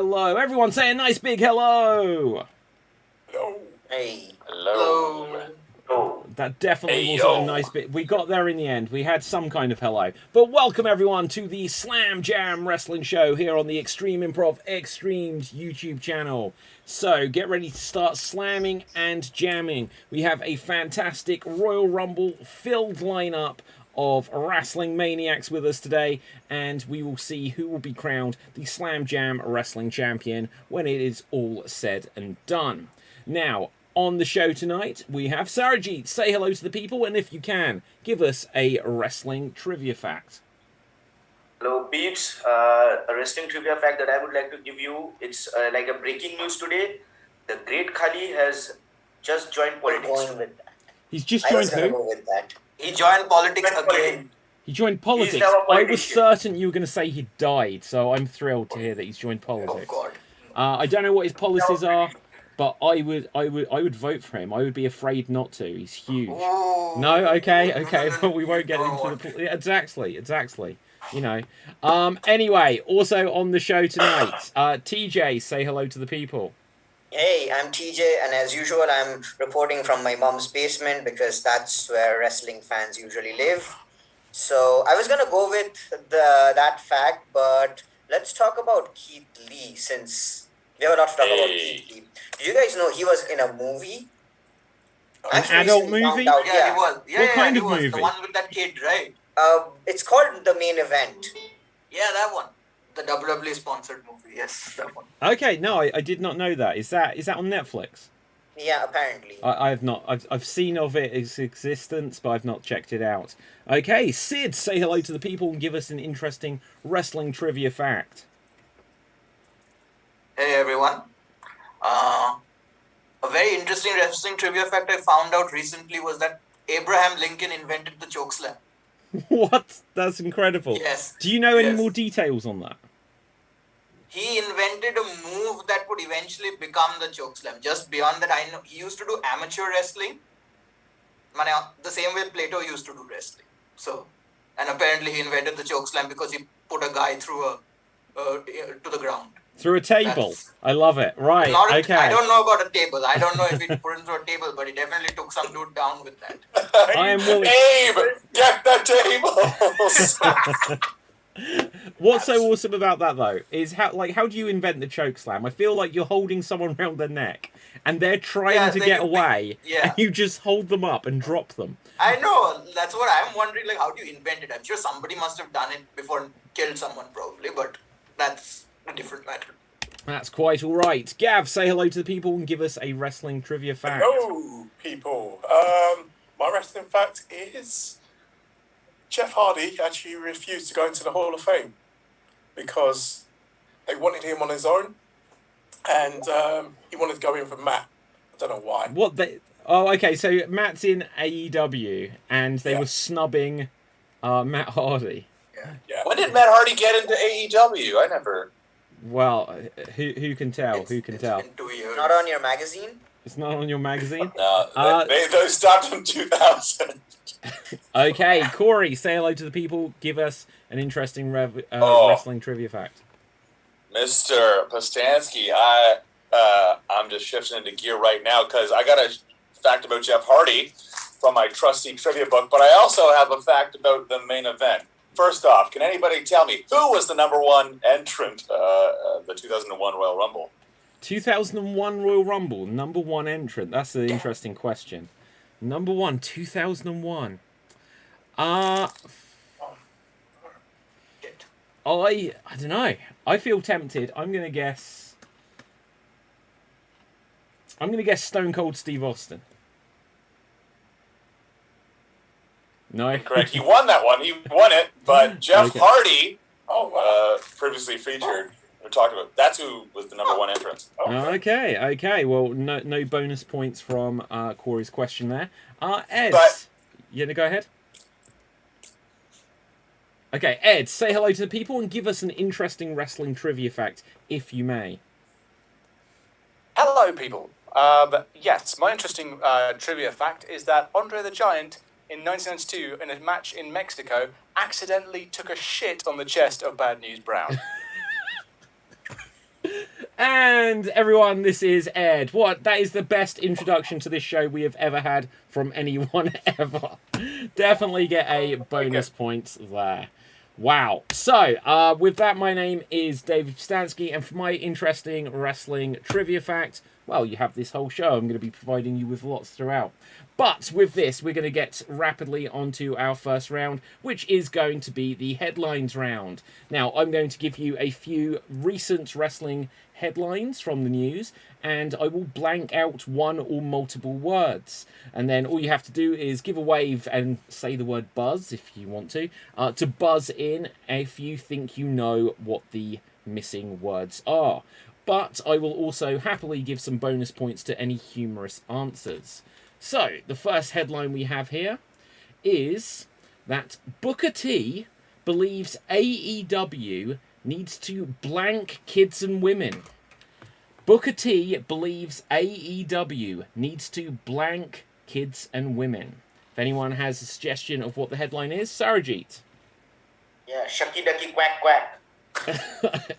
hello. Everyone say a nice big hello. Hello. Hey. Hello. Oh, That definitely Hey, wasn't yo. a nice bit. We got there in the end. We had some kind of hello. But welcome everyone to the Slam Jam Wrestling Show here on the Extreme Improv Xstreamed YouTube channel. So get ready to start slamming and jamming. We have a fantastic Royal Rumble filled lineup of wrestling maniacs with us today, and we will see who will be crowned the Slam Jam Wrestling Champion when it is all said and done. Now, on the show tonight, we have Sarajit. Say hello to the people, and if you can, give us a wrestling trivia fact. Hello, peeps. A wrestling trivia fact that I would like to give you. It's like a breaking news today. The great Khali has just joined politics. Going with that. He's just I joined was gonna who? go with that. He joined politics again. He joined politics. now a I was politician. certain you were going to say he died, so I'm thrilled to hear that he's joined Oh politics. God. I don't know what his policies are, but I would vote for him. I would be afraid not to. He's huge. Oh. No, okay, but we won't get into the yeah, exactly. You know. Anyway, also on the show tonight, TJ, say hello to the people. Hey, I'm TJ, and as usual, I'm reporting from my mom's basement because that's where wrestling fans usually live. So I was gonna go with that fact, but let's talk about Keith Lee since we have a lot to talk about Keith Lee. Did you guys know he was in a movie? An adult recently movie? found out, Yeah, he was. Yeah, What kind he of was. movie? The one with that kid, right? It's called The Main Event. Yeah, that one. The WWE sponsored movie. Yes, that one. Okay, no, I did not know that. Is that on Netflix? Yeah, apparently. I have not. I've seen of its existence, but I've not checked it out. Okay, Sid, say hello to the people and give us an interesting wrestling trivia fact. Hey everyone. A very interesting wrestling trivia fact I found out recently was that Abraham Lincoln invented the chokeslam. What? That's incredible. Yes. Do you know any Yes. more details on that? He invented a move that would eventually become the chokeslam. Just beyond that, I know he used to do amateur wrestling. The same way Plato used to do wrestling. So, and apparently he invented the chokeslam because he put a guy through to the ground. Through a table. That's- I love it. Right. Okay. I don't know about a table. I don't know if he put him through a table, but he definitely took some dude down with that. I am willing. Abe, get the tables. What's so awesome about that though is how do you invent the choke slam? I feel like you're holding someone around their neck and they're trying to then get you away, yeah. and you just hold them up and drop them. I know. That's what I'm wondering. Like, how do you invent it? I'm sure somebody must have done it before and killed someone, probably. But that's a different matter. That's quite all right. Gav, say hello to the people and give us a wrestling trivia fact. Hello, people. My wrestling fact is Jeff Hardy actually refused to go into the Hall of Fame because they wanted him on his own, and he wanted to go in for Matt. I don't know why. What they? Oh, okay. So Matt's in AEW, and they were snubbing Matt Hardy. Yeah. when did Matt Hardy get into AEW? I never. Well, who can tell? Who can It's tell? been 2 years. Not on your magazine? It's not on your magazine. No, they stopped in 2000. Okay, Corey, say hello to the people. Give us an interesting wrestling trivia fact. Mr. Postansky, I'm just shifting into gear right now because I got a fact about Jeff Hardy from my trusty trivia book, but I also have a fact about the main event. First off, can anybody tell me who was the number one entrant, the 2001 Royal Rumble? 2001 Royal Rumble, number one entrant. That's an interesting question. Number one, 2001. I don't know. I feel tempted. I'm gonna guess Stone Cold Steve Austin. No. Correct. He won that one. He won it, but Jeff Okay. Hardy, previously featured, we talked about. That's who was the number one entrant. Okay. Well, no bonus points from Corey's question there. Ed, But- you gonna go ahead? Okay, Ed, say hello to the people and give us an interesting wrestling trivia fact, if you may. Hello, people. Yes, my interesting trivia fact is that Andre the Giant, in 1992, in a match in Mexico, accidentally took a shit on the chest of Bad News Brown. And everyone, this is Ed. What? That is the best introduction to this show we have ever had from anyone ever. Definitely get a bonus point there. Wow. So, with that, my name is David Stansky, and for my interesting wrestling trivia fact, well, you have this whole show. I'm going to be providing you with lots throughout. But with this, we're going to get rapidly onto our first round, which is going to be the headlines round. Now, I'm going to give you a few recent wrestling headlines from the news, and I will blank out one or multiple words. And then all you have to do is give a wave and say the word buzz, if you want to buzz in if you think you know what the missing words are. But I will also happily give some bonus points to any humorous answers. So, the first headline we have here is that Booker T believes AEW needs to blank kids and women. Booker T believes AEW needs to blank kids and women. If anyone has a suggestion of what the headline is, Sarajit. Yeah, shucky ducky quack quack.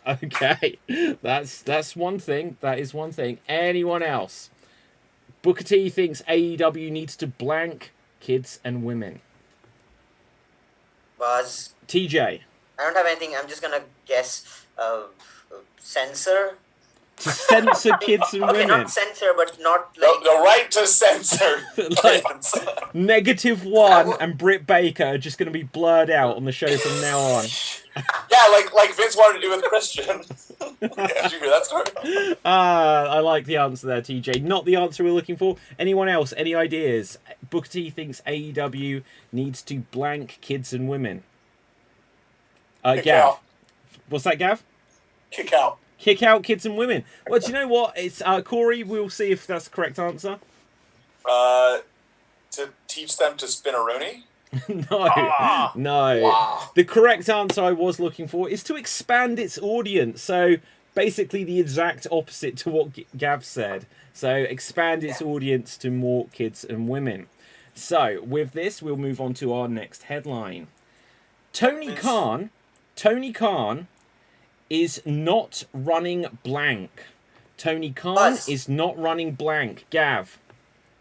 Okay, that's one thing. That is one thing. Anyone else? Booker T thinks AEW needs to blank kids and women. Buzz. TJ. I don't have anything. I'm just gonna guess. Censor. To censor kids and Okay, women. not censor, but not like. The right to censor. Like, -1 and Britt Baker are just going to be blurred out on the show from now on. Yeah, like Vince wanted to do with Christian. Yeah, did you hear that story? I like the answer there, TJ. Not the answer we're looking for. Anyone else? Any ideas? Booker T thinks AEW needs to blank kids and women. Kick Gav. out. What's that, Gav? Kick out. Kick out kids and women. Well, do you know what? It's Corey. We'll see if that's the correct answer. To teach them to spin a Rooney? No. Wow. The correct answer I was looking for is to expand its audience. So basically the exact opposite to what Gav said. So expand its audience to more kids and women. So with this, we'll move on to our next headline. Tony Khan is not running blank. Tony Khan Buzz. is not running blank. Gav.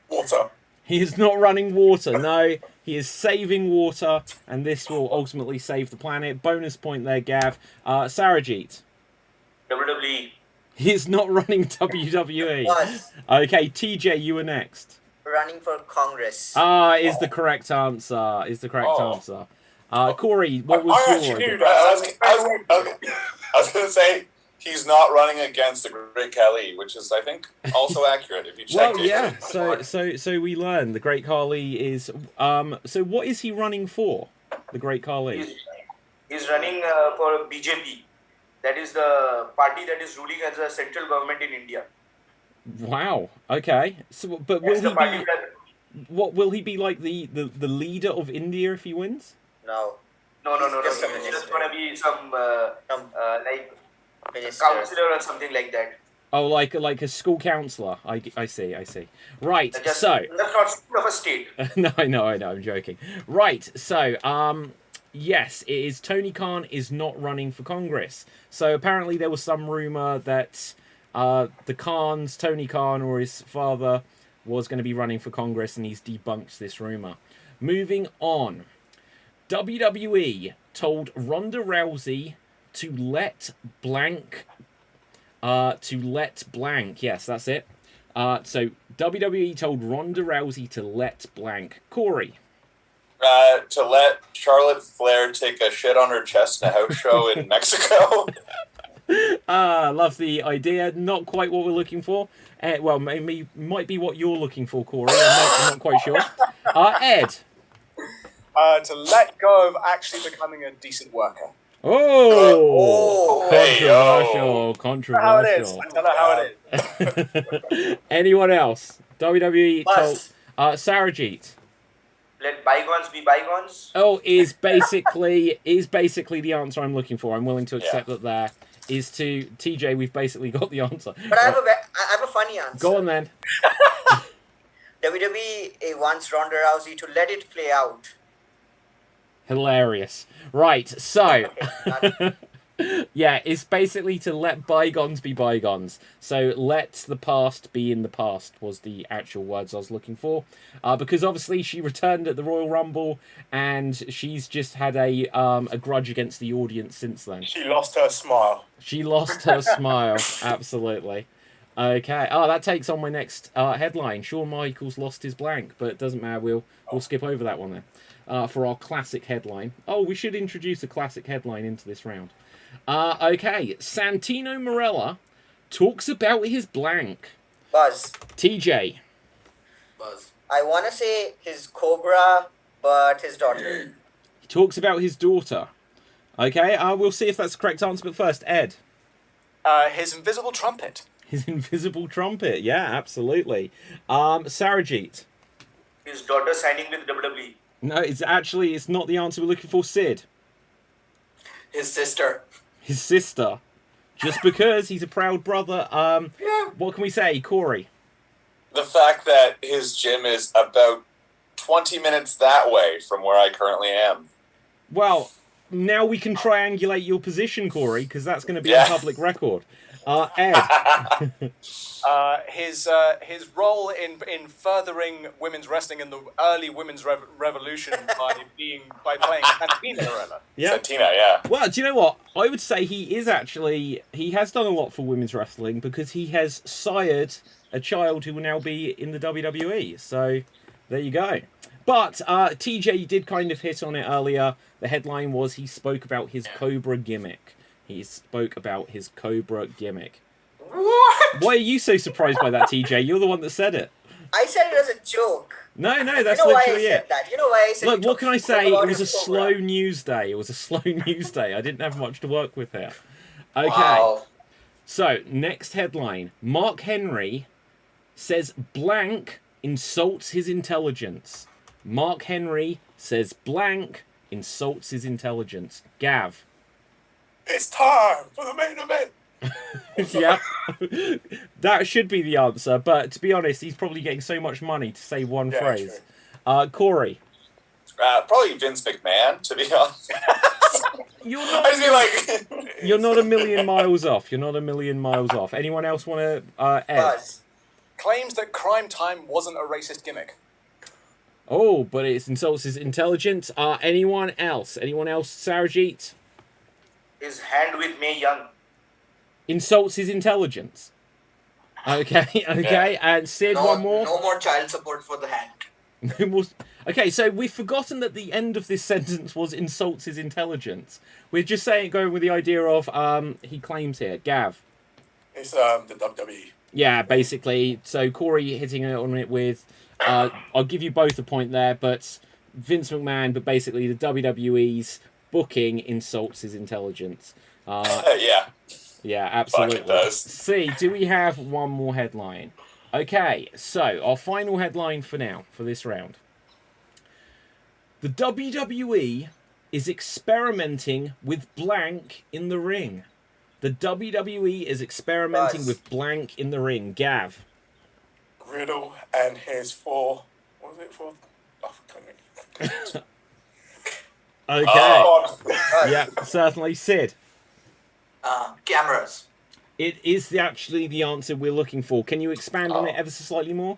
Water. He is not running water. No, he is saving water, and this will ultimately save the planet. Bonus point there, Gav. Sarajit. WWE. He is not running WWE. Buzz. Okay, TJ, you were next. Running for Congress. Is the correct answer. Is the correct Oh. answer. Corey, what was I your actually knew idea? that. I was going to say he's not running against the Great Khali, which is, I think, also accurate if you check Well, it. yeah. So we learn the Great Khali is. So what is he running for? The Great Khali. He's running for BJP. That is the party that is ruling as a central government in India. Wow. Okay. So, but will That's the he party be? that... What will he be like the leader of India if he wins? No. No. Just a He's minister. just gonna be some like Minister. counselor or something like that. Oh, like a school counselor. I see. Right. That's So not school of a state. no, I know. I'm joking. Right. So yes, it is. Tony Khan is not running for Congress. So apparently there was some rumor that Tony Khan or his father was going to be running for Congress, and he's debunked this rumor. Moving on. WWE told Ronda Rousey to let blank. Yes, that's it. So WWE told Ronda Rousey to let blank. Corey. To let Charlotte Flair take a shit on her chest in a house show in Mexico. Love the idea. Not quite what we're looking for. Well, maybe might be what you're looking for, Corey. I'm not quite sure. Ed. To let go of actually becoming a decent worker. Oh, Oh. controversial. How it is. I tell her how it is. Anyone else? WWE Buzz. told Sarajit. Let bygones be bygones. Oh, is basically the answer I'm looking for. I'm willing to accept that there is to TJ. We've basically got the answer. But I have a funny answer. Go on then. WWE wants Ronda Rousey to let it play out. Hilarious. Right, so Yeah, it's basically to let bygones be bygones. So let the past be in the past was the actual words I was looking for. Because obviously she returned at the Royal Rumble and she's just had a grudge against the audience since then. She lost her smile. She lost her smile, absolutely. Okay. Oh, that takes on my next headline. Shawn Michaels lost his blank, but it doesn't matter. We'll skip over that one then. For our classic headline. Oh, we should introduce a classic headline into this round. Okay, Santino Marella talks about his blank. Buzz. TJ. Buzz. I want to say his Cobra, but his daughter. He talks about his daughter. Okay, we'll see if that's the correct answer, but first, Ed. His invisible trumpet. His invisible trumpet, yeah, absolutely. Sarajit. His daughter signing with WWE. No, it's not the answer we're looking for. Sid. His sister. His sister. Just because he's a proud brother. What can we say, Corey? The fact that his gym is about 20 minutes that way from where I currently am. Well, now we can triangulate your position, Corey, because that's going to be on public record. Ed. His role in furthering women's wrestling in the early women's revolution by playing Santino Marella. Yeah. Santina, yeah. Well, do you know what? I would say he has done a lot for women's wrestling because he has sired a child who will now be in the WWE. So, there you go. But TJ did kind of hit on it earlier. The headline was he spoke about his Cobra gimmick. He spoke about his Cobra gimmick. What? Why are you so surprised by that, TJ? You're the one that said it. I said it as a joke. No, that's you know why I literally said it. that? You know why I said Look, what can I say? It was a his slow Cobra. news day. It was a slow news day. I didn't have much to work with here. Okay. Wow. So, next headline. Mark Henry says blank insults his intelligence. Mark Henry says blank insults his intelligence. Gav. It's time for the main event. Yeah. That should be the answer, but to be honest, he's probably getting so much money to say one phrase. Corey. Probably Vince McMahon, to be honest. You're I just mean, like... You're not a million miles off. You're not a million miles off. Anyone else want to... Ed? Buzz. Claims that Crime Time wasn't a racist gimmick. Oh, but it insults his intelligence. Anyone else? Anyone else? Sarajit? His hand with Mae Young. Insults his intelligence. Okay. And Sid, one more? No more child support for the hand. No more. Okay, so we've forgotten that the end of this sentence was insults his intelligence. We're just going with the idea of, he claims here. Gav? It's the WWE. Yeah, basically. So Corey hitting on it with, I'll give you both a point there, but Vince McMahon, but basically the WWE's booking insults his intelligence. yeah. Yeah, absolutely. Fuck, it does. See, do we have one more headline? Okay, so our final headline for now, for this round. The WWE is experimenting with blank in the ring. The WWE is experimenting Buzz. with blank in the ring. Gav. Riddle and his four. What was it for? Oh, I can't remember. Okay. Oh, Yeah, certainly. Sid. Cameras. It is actually the answer we're looking for. Can you expand on it ever so slightly more?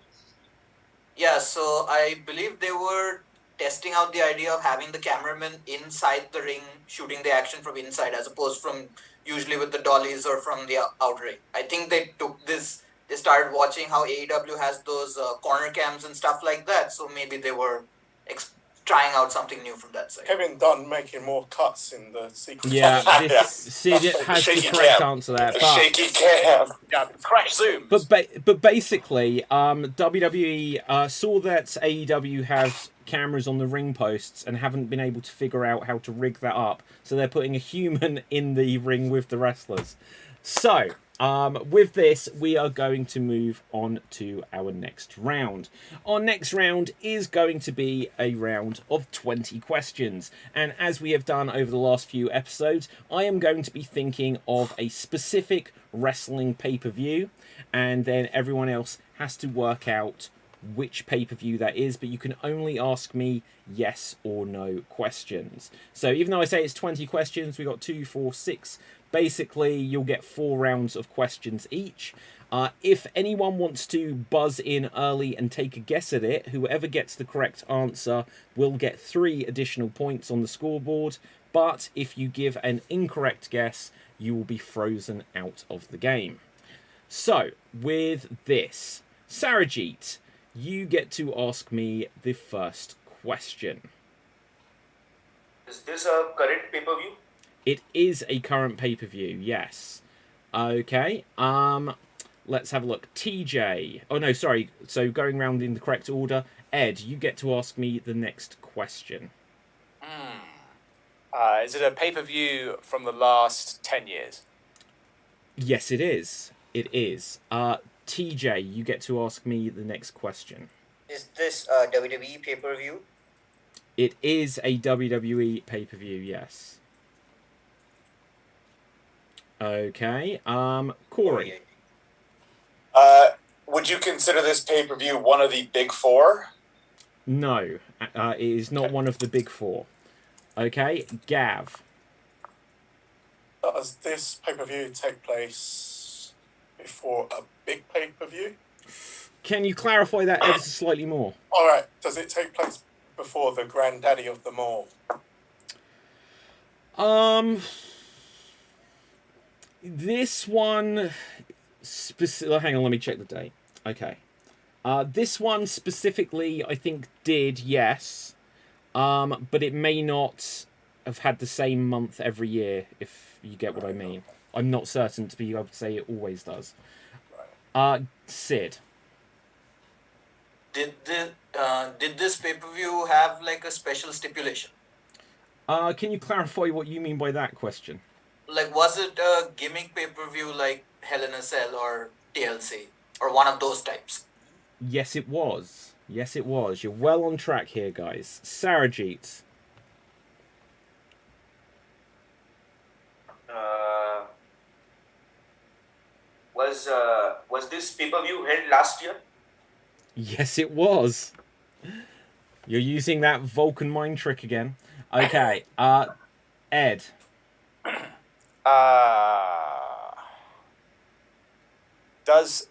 Yeah, so I believe they were testing out the idea of having the cameraman inside the ring shooting the action from inside as opposed from usually with the dollies or from the outer ring. I think they took this, they started watching how AEW has those corner cams and stuff like that, so maybe they were trying out something new from that side. Kevin Dunn making more cuts in the sequence. Yeah, Sid has the Shaky correct cam. answer there. the But, shaky cam. Yeah, crash zoom. but basically, WWE saw that AEW has cameras on the ring posts and haven't been able to figure out how to rig that up. So they're putting a human in the ring with the wrestlers. So, with this, we are going to move on to our next round. Our next round is going to be a round of 20 questions. And as we have done over the last few episodes, I am going to be thinking of a specific wrestling pay-per-view. And then everyone else has to work out which pay-per-view that is, but you can only ask me yes or no questions. So even though I say it's 20 questions, we got 2, 4, 6. Basically, you'll get 4 rounds of questions each. If anyone wants to buzz in early and take a guess at it, whoever gets the correct answer will get 3 additional points on the scoreboard. But if you give an incorrect guess, you will be frozen out of the game. So, with this, Sarajit, you get to ask me the first question. Is this a current pay-per-view? It is a current pay-per-view, yes. Okay, let's have a look. TJ. Oh, no, sorry. So going round in the correct order. Ed, you get to ask me the next question. Is it a pay-per-view from the last 10 years? Yes, it is. It is. TJ, you get to ask me the next question. Is this a WWE pay-per-view? It is a WWE pay-per-view, yes. Okay, Corey. Would you consider this pay-per-view one of the big 4? No, it is not one of the big 4. Okay, Gav. Does this pay-per-view take place before a big pay-per-view? Can you clarify that ever so slightly more? All right. Does it take place before the granddaddy of them all? This one... hang on, let me check the date. Okay. This one specifically, I think, did, yes. But it may not have had the same month every year, if you get what I mean. I'm not certain to be able to say it always does. Sid. Did this pay-per-view have like a special stipulation? Can you clarify what you mean by that question? Like, was it a gimmick pay-per-view like Hell in a Cell or TLC or one of those types? Yes, it was. Yes, it was. You're well on track here, guys. Sarajit. Was this pay-per-view held last year? Yes, it was. You're using that Vulcan mind trick again. Okay, Ed. Does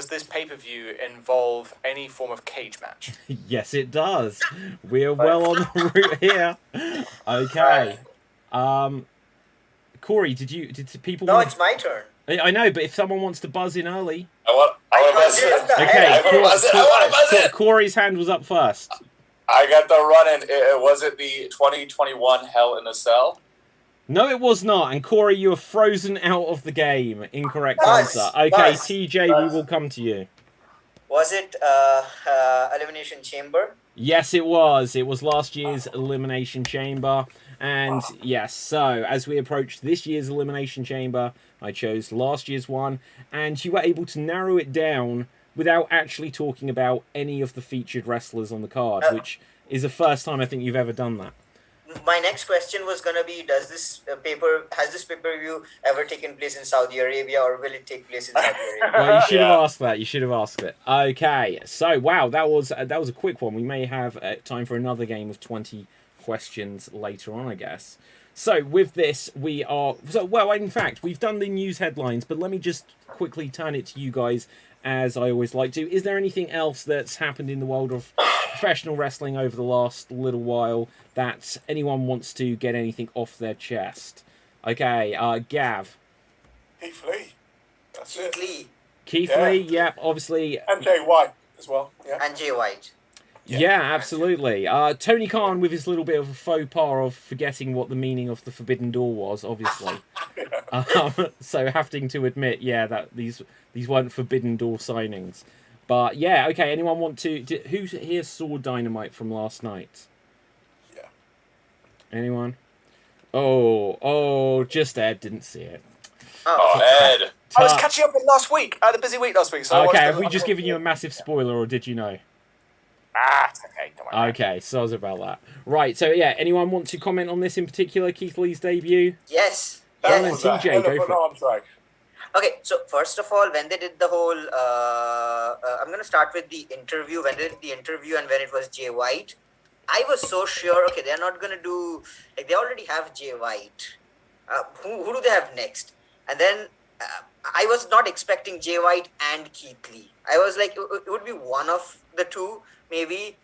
this pay-per-view involve any form of cage match? Yes, it does. We're well on the route here. Okay. Corey, did people? No, it's my turn. I know, but if someone wants to buzz in early. I want to buzz in. Okay, I want to buzz in. Corey's hand was up first. I got the run-in. Was it the 2021 Hell in a Cell? No, it was not. And Corey, you are frozen out of the game. Incorrect Nice, answer. Okay, nice, TJ, nice. we will come to you. Was it Elimination Chamber? Yes, it was. It was last year's Elimination Chamber. And yes, so as we approach this year's Elimination Chamber, I chose last year's one. And you were able to narrow it down without actually talking about any of the featured wrestlers on the card, which is the first time I think you've ever done that. My next question was gonna be: has this pay-per-view ever taken place in Saudi Arabia, or will it take place in Saudi Arabia? Well, you should have asked that. You should have asked it. Okay, so wow, that was a quick one. We may have time for another game of 20 questions later on, I guess. So with this, in fact, we've done the news headlines, but let me just quickly turn it to you guys, as I always like to. Is there anything else that's happened in the world of professional wrestling over the last little while that anyone wants to get anything off their chest? Okay, Gav. Keith Lee. That's it. Keith Lee, yep, obviously. And Jay White as well. Yeah. And Jay White. Yeah, absolutely. Tony Khan with his little bit of a faux pas of forgetting what the meaning of the Forbidden Door was, obviously. So having to admit, that these weren't Forbidden Door signings. But yeah, okay, anyone want to... who here saw Dynamite from last night? Yeah. Anyone? Oh, just Ed didn't see it. Oh, Ed. I was catching up with last week. I had a busy week last week. So okay, have we just given you a massive spoiler, or did you know? It's okay. Don't worry. Okay, sorry about that. Right, so yeah, anyone want to comment on this in particular, Keith Lee's debut? Yes. Alan That and was a TJ, hell of go an for it. arm drag. Okay, so first of all, when they did the whole, I'm gonna start with the interview. When they did the interview and when it was Jay White, I was so sure. Okay, they're not gonna do like they already have Jay White. Who do they have next? And then I was not expecting Jay White and Keith Lee. I was like, it would be one of the two, maybe.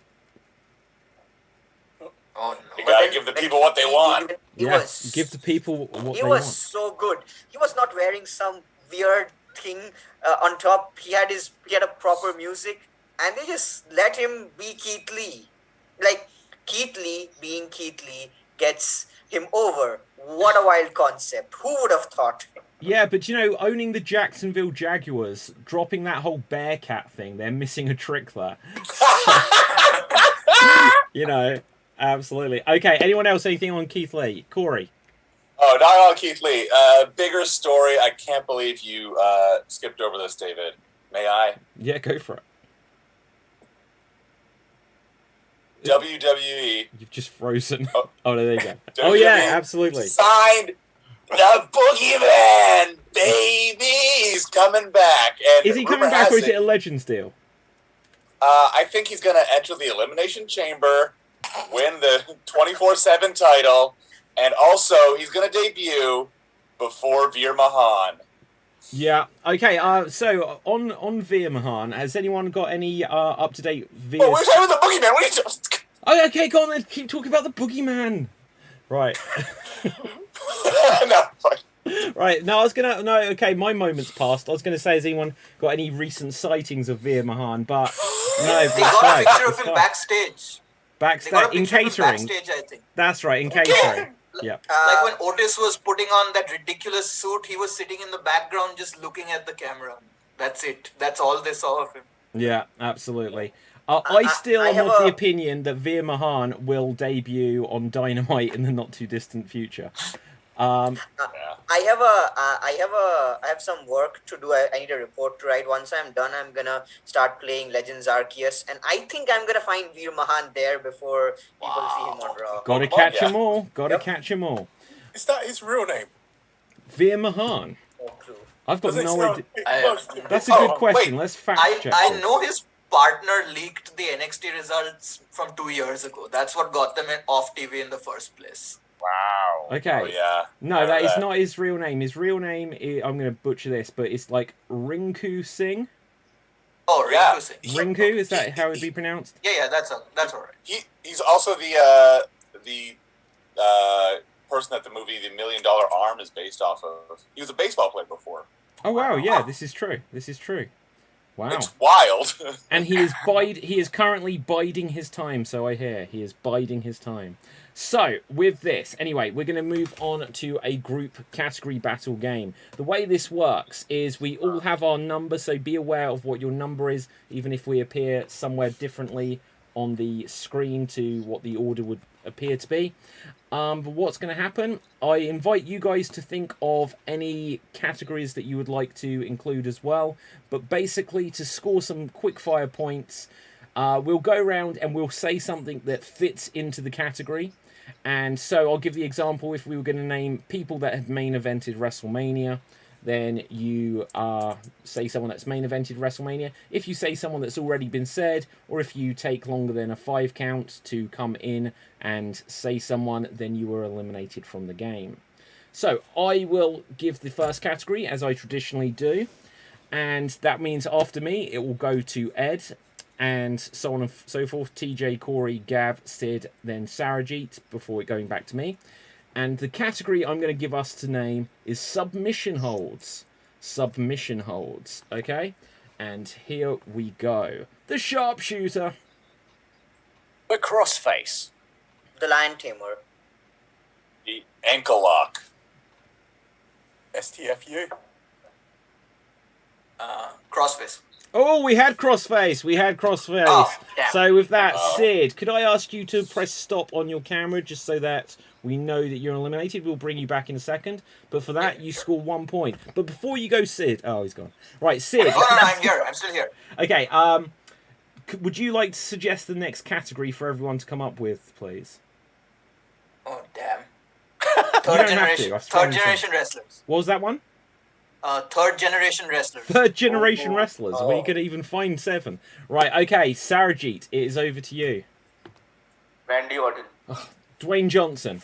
Oh You no. gotta give the people what they want. Give the people what He they was want. so good. He was not wearing some weird thing on top. He had a proper music, and they just let him be Keith Lee. Like Keith Lee being Keith Lee gets him over. What a wild concept! Who would have thought? Yeah, but owning the Jacksonville Jaguars, dropping that whole Bearcat thing, they're missing a trick there. Absolutely. Okay, anyone else? Anything on Keith Lee? Corey? Oh, not on Keith Lee. Bigger story. I can't believe you skipped over this, David. May I? Yeah, go for it. WWE. You've just frozen. Oh. Oh, there you go. WWE Oh, yeah, absolutely. Signed the Boogeyman, baby. He's coming back. And Is he coming rumor back, or has is it a Legends deal? I think he's going to enter the Elimination Chamber, win the 24/7 title, and also he's going to debut before Veer Mahan. Yeah. Okay. So on Veer Mahan, has anyone got any up to date Veer? Oh, we're talking about the Boogeyman. What are you just? Oh, okay. Go on then. Keep talking about the Boogeyman. Right. No, fine. Right. No, I was gonna. No. Okay. My moment's passed. I was gonna say, has anyone got any recent sightings of Veer Mahan? But no. They got a picture of him backstage. They got a Backstage in picture of him catering. backstage, I think. That's right. In catering. Yeah. Like when Otis was putting on that ridiculous suit, he was sitting in the background just looking at the camera. That's it. That's all they saw of him. Yeah. Absolutely. I still I am have of the a- opinion that Veer Mahan will debut on Dynamite in the not too distant future. Yeah. I have some work to do. I need a report to write. Once I'm done, I'm gonna start playing Legends Arceus, and I think I'm gonna find Veer Mahan there before people see him on Raw. Gotta catch them all. Gotta catch them all. Is that his real name? Veer Mahan. No clue. I've got Does it no sound idea. a bit I- close to That's a this? good Oh, question. wait. Let's fact check. I this. know his partner leaked the NXT results from 2 years ago. That's what got them off TV in the first place. Wow. Okay. Oh, yeah. No, that is not his real name. His real name is, I'm going to butcher this, but it's like Rinku Singh. Oh, Yeah. Rinku Singh. Rinku, is that how it'd be pronounced? Yeah, that's all right. He's also the person that the movie The $1 Million Arm is based off of. He was a baseball player before. Oh wow, yeah, this is true. This is true. Wow. It's wild. And he is currently biding his time, so I hear. He is biding his time. So, with this, anyway, we're going to move on to a group category battle game. The way this works is we all have our number, so be aware of what your number is, even if we appear somewhere differently on the screen to what the order would appear to be. But what's going to happen, I invite you guys to think of any categories that you would like to include as well. But basically, to score some quick fire points, we'll go around and we'll say something that fits into the category. And so I'll give the example. If we were going to name people that had main evented WrestleMania, then you say someone that's main evented WrestleMania. If you say someone that's already been said, or if you take longer than a 5 count to come in and say someone, then you were eliminated from the game. So I will give the first category, as I traditionally do. And that means after me, it will go to Ed, and so on and so forth. TJ, Corey, Gav, Sid, then Sarajit, before it going back to me. And the category I'm going to give us to name is submission holds. Submission holds, okay? And here we go. The sharpshooter. The crossface. The Lion Tamer. The ankle lock. STFU. Crossface. Oh, we had crossface. We had crossface. Oh, damn. So with that, Sid, could I ask you to press stop on your camera just so that we know that you're eliminated? We'll bring you back in a second. But for that, you score 1 point. But before you go, Sid. Oh, he's gone. Right, Sid. Oh, no, I'm here. I'm still here. Okay. Would you like to suggest the next category for everyone to come up with, please? Oh, damn. You don't have to, I Third promise you. generation wrestlers. What was that one? Third generation wrestlers. Third generation wrestlers. Oh. We could even find 7. Right, okay, Sarajit, it is over to you. Randy Orton. Dwayne Johnson.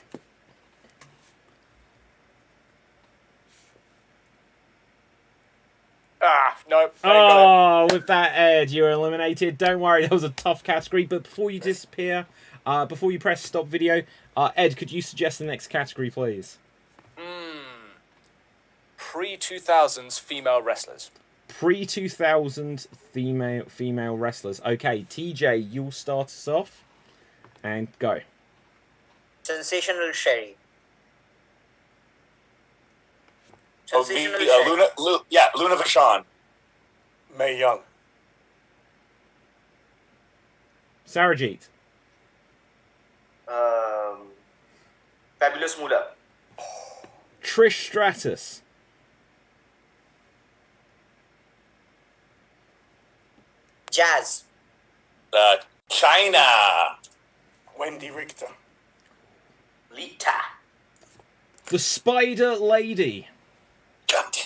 Nope. Oh, with that, Ed, you're eliminated. Don't worry, that was a tough category. But before you disappear, before you press stop video, Ed, could you suggest the next category, please? Pre-2000s female wrestlers. Pre-2000 female wrestlers. Okay, TJ, you'll start us off. And go. Sensational Sherry. Oh, Sensational Luna Vachon. Mae Young. Sarajit. Fabulous Moolah. Trish Stratus. Jazz. China. Wendy Richter. Lita. The Spider Lady. God damn.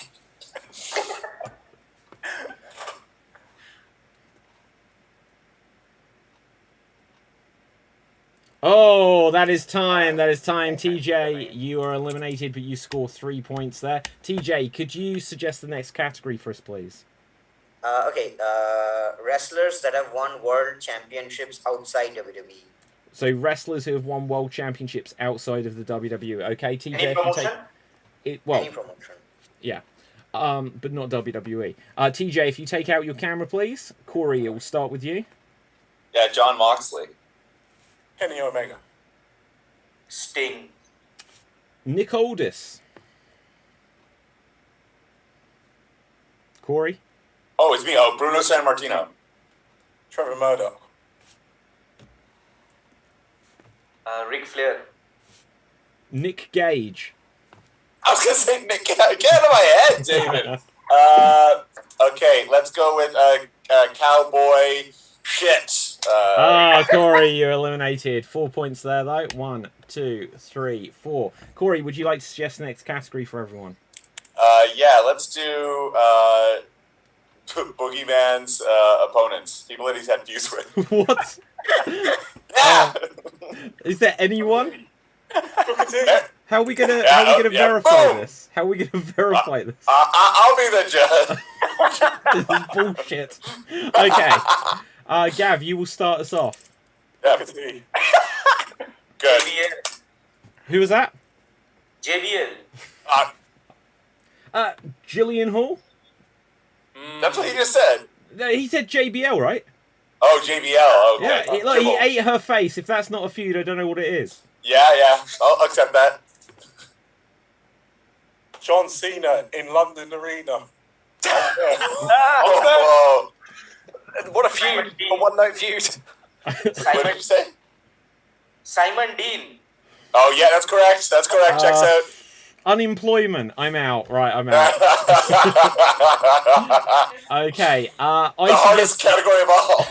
Oh, that is time. That is time. TJ, you are eliminated, but you score 3 points there. TJ, could you suggest the next category for us, please? Okay. Wrestlers that have won world championships outside WWE. So wrestlers who have won world championships outside of the WWE. Okay, TJ, Any if you promotion? take it, well, Any promotion. yeah, but not WWE. TJ, if you take out your camera, please. Corey, it will start with you. Yeah, John Moxley. Kenny Omega. Sting. Nick Aldis. Corey. Oh, it's me. Oh, Bruno Sammartino. Trevor Murdoch. Ric Flair. Nick Gage. I was gonna say Nick. Get out of my head, David. Okay, let's go with Cowboy Shit. Corey, you're eliminated. 4 points there, though. 1, 2, 3, 4. Corey, would you like to suggest the next category for everyone? Yeah, let's do Boogeyman's opponents, people that he's had feuds with. What? Yeah. Is there anyone? How are we gonna verify Boom! this? How are we gonna verify this? I'll be the judge. This is bullshit. Okay. Gav, you will start us off. Yeah, Good. good. JBL. Who was that? JBL. Jillian Hall? That's what he just said. No, he said JBL, right? Oh, JBL. Okay. Yeah, he ate her face. If that's not a feud, I don't know what it is. Yeah. I'll accept that. John Cena in London Arena. Oh, What a feud! A one-night feud. what did you say? Simon Dean. Oh, yeah, that's correct. That's correct. Checks out. Unemployment. I'm out. Right, I'm out. Okay. The hardest category of all.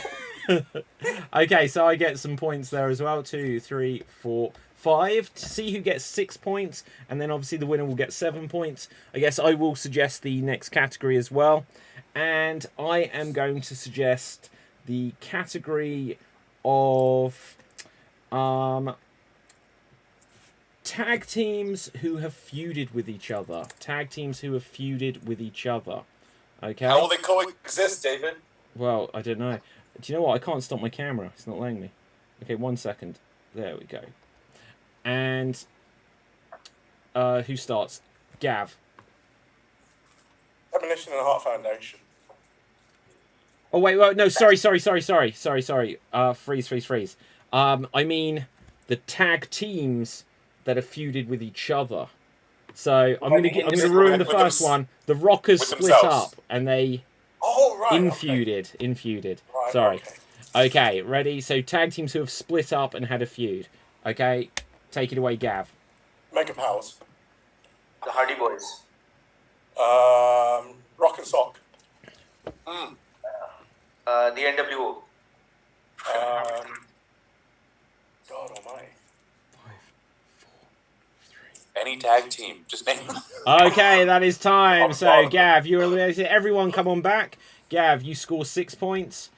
Okay, so I get some points there as well. 2, 3, 4, 5. To see who gets 6 points, and then obviously the winner will get 7 points. I guess I will suggest the next category as well. And I am going to suggest the category of tag teams who have feuded with each other. Tag teams who have feuded with each other. Okay. How will they coexist, David? Well, I don't know. Do you know what? I can't stop my camera. It's not letting me. Okay, 1 second. There we go. And who starts? Gav. Premonition and Heart Foundation. Oh wait, no, sorry. Freeze. I mean the tag teams that are feuded with each other. So I'm gonna ruin the first one. The Rockers split up and they infeuded. Right, Sorry. Okay, ready? So tag teams who have split up and had a feud. Okay, take it away, Gav. Mega Powers. The Hardy Boys. Rock and Sock. The NWO. God almighty. 5, 4, 3. Any tag team. Just name them. Okay, that is time. So, Gav, you're eliminated. Everyone, come on back. Gav, you score 6 points.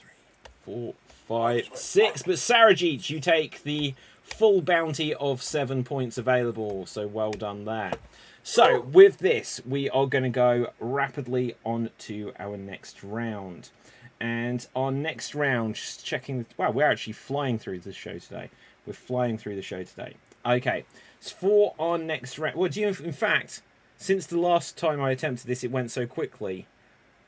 3, 4, 5, 6. But Sarajit, you take the full bounty of 7 points available. So, well done there. So, with this, we are going to go rapidly on to our next round. And our next round, just checking... Wow, we're actually flying through the show today. We're flying through the show today. Okay, so for our next round... Well, in fact, since the last time I attempted this, it went so quickly.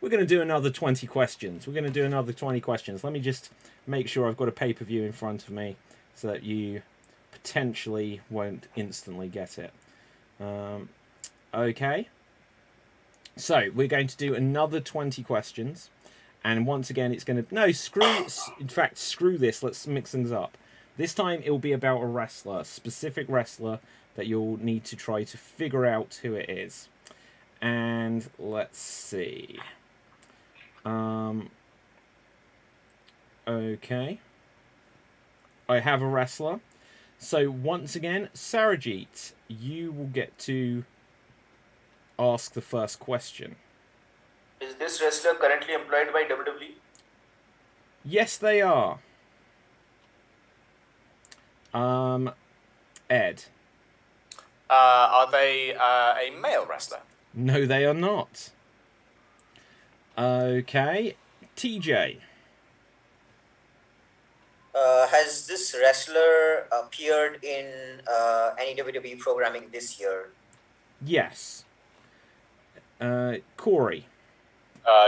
We're going to do another 20 questions. We're going to do another 20 questions. Let me just make sure I've got a pay-per-view in front of me so that you potentially won't instantly get it. Okay. So, we're going to do another 20 questions. And once again, it's going to... No, in fact, screw this. Let's mix things up. This time, it will be about a wrestler. A specific wrestler that you'll need to try to figure out who it is. And let's see. Okay. I have a wrestler. So, once again, Sarajit, you will get to ask the first question. Is this wrestler currently employed by WWE? Yes, they are. Ed. Are they a male wrestler? No, they are not. Okay. TJ. Has this wrestler appeared in any WWE programming this year? Yes. Corey.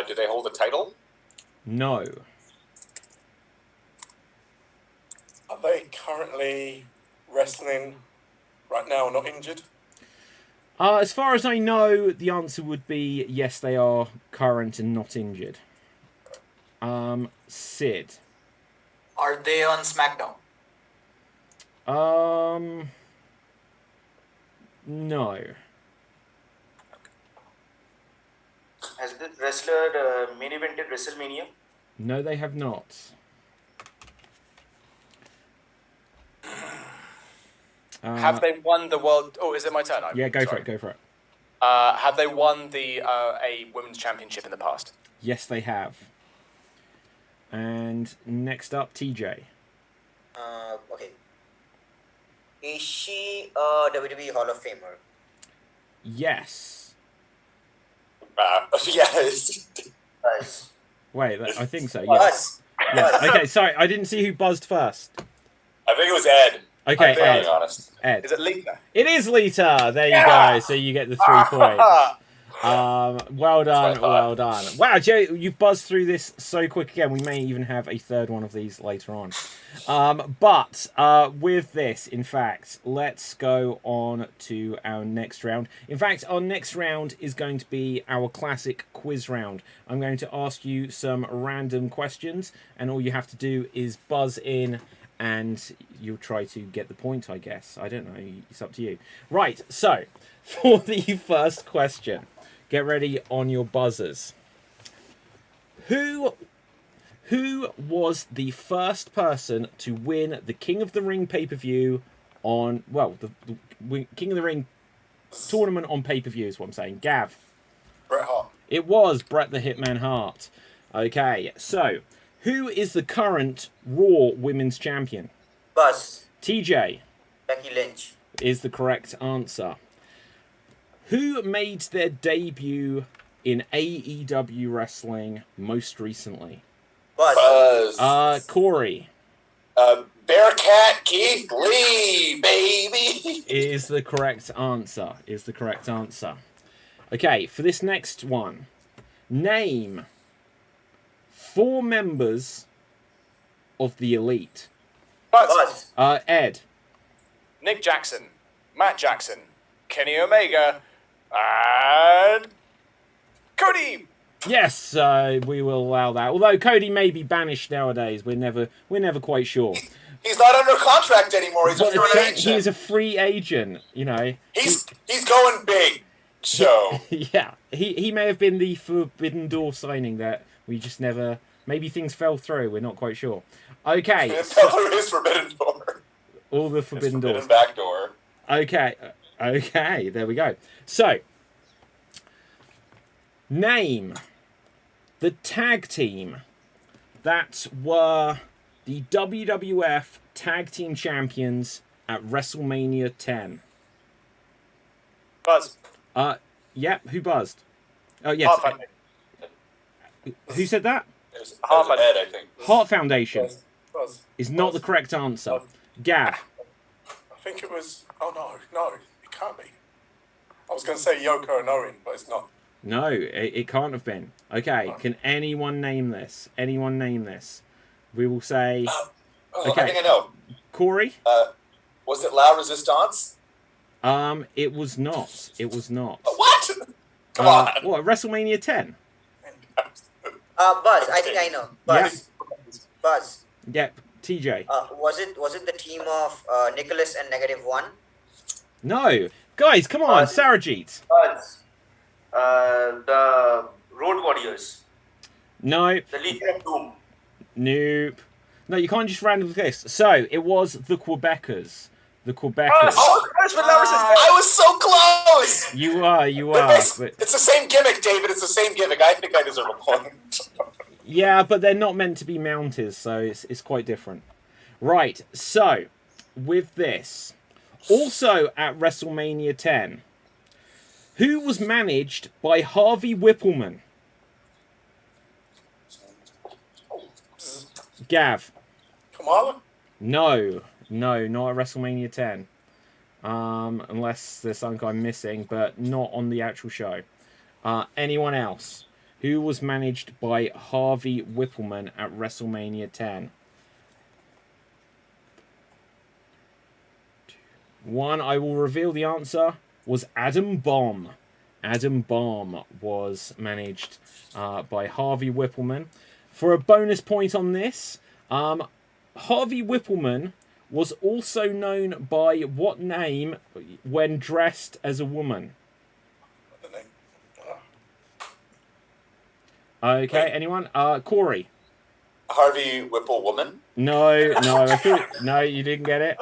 Do they hold a title? No. Are they currently wrestling right now, not injured? As far as I know, the answer would be yes, they are current and not injured. Sid. Are they on SmackDown? No. Has this wrestler main evented WrestleMania? No, they have not. Have they won the world... Oh, is it my turn? Yeah, go for Sorry. it, go for it. Have they won the a women's championship in the past? Yes, they have. And next up, TJ. Okay. Is she a WWE Hall of Famer? Yes. Yes. Buzz. Wait, I think so, yes. Buzz. Yes. Okay, sorry, I didn't see who buzzed first. I think it was Ed. Okay, I'm being Ed. honest. Ed. Is it Lita? It is Lita! There you go, so you get the 3 points. Well done, well done. Wow, Joe, you've buzzed through this so quick again. We may even have a third one of these later on. But with this, in fact, let's go on to our next round. In fact, our next round is going to be our classic quiz round. I'm going to ask you some random questions, and all you have to do is buzz in, and you'll try to get the point, I guess. I don't know, it's up to you. Right, so, for the first question... Get ready on your buzzers. Who was the first person to win the King of the Ring pay-per-view on... Well, the King of the Ring tournament on pay-per-view is what I'm saying. Gav. Bret Hart. It was Bret the Hitman Hart. Okay, so who is the current Raw Women's Champion? Buzz. TJ. Becky Lynch. Is the correct answer. Who made their debut in AEW wrestling most recently? Buzz. Corey. Bearcat Keith Lee, baby. Is the correct answer. Is the correct answer. Okay, for this next one, name 4 members of the Elite. Buzz. Ed. Nick Jackson, Matt Jackson, Kenny Omega, and Cody. Yes, we will allow that. Although Cody may be banished nowadays, we're never quite sure. He's not under contract anymore. He's a free agent. He is a free agent, you know. He's going big. So yeah, he may have been the Forbidden Door signing that we just never. Maybe things fell through. We're not quite sure. Okay. it fell through his forbidden door. All the forbidden doors. Back door. Okay. Okay, there we go. So, name the tag team that were the WWF Tag Team Champions at WrestleMania 10. Buzz. Yep, who buzzed? Oh, yes. Heart Foundation. Who said that? It was Ed, I think. Heart Foundation Buzz. is not the correct answer. Gav. I think it was. Oh no, it can't be. I was going to say Yoko and Owen, but it's not. No, it can't have been. Okay, can anyone name this? Anyone name this? We will say... I think I know. Corey? Was it La Resistance? It was not. It was not. What? Come on. What, WrestleMania 10? Buzz, I think I know. Buzz. Buzz. Yep, TJ. Was it the team of Nicholas and -1? No. Guys, come on, Sarajit. Buzz. The Road Warriors. Nope. The Legion of Doom. Nope. No, you can't just randomly guess. So, it was the Quebecers. The Quebecers. I was so close! You are. But, It's the same gimmick, David. It's the same gimmick. I think I deserve a point. yeah, but they're not meant to be Mounties, so it's quite different. Right, so, with this, also at WrestleMania 10, who was managed by Harvey Whippleman? Gav. Kamala? No, not at WrestleMania 10. Unless there's something I'm missing, but not on the actual show. Anyone else? Who was managed by Harvey Whippleman at WrestleMania 10? One, I will reveal the answer, was Adam Bomb. Adam Bomb was managed by Harvey Whippleman. For a bonus point on this, Harvey Whippleman was also known by what name when dressed as a woman? Okay, anyone? Corey? Harvey Whipple Woman? No, I thought, no, you didn't get it.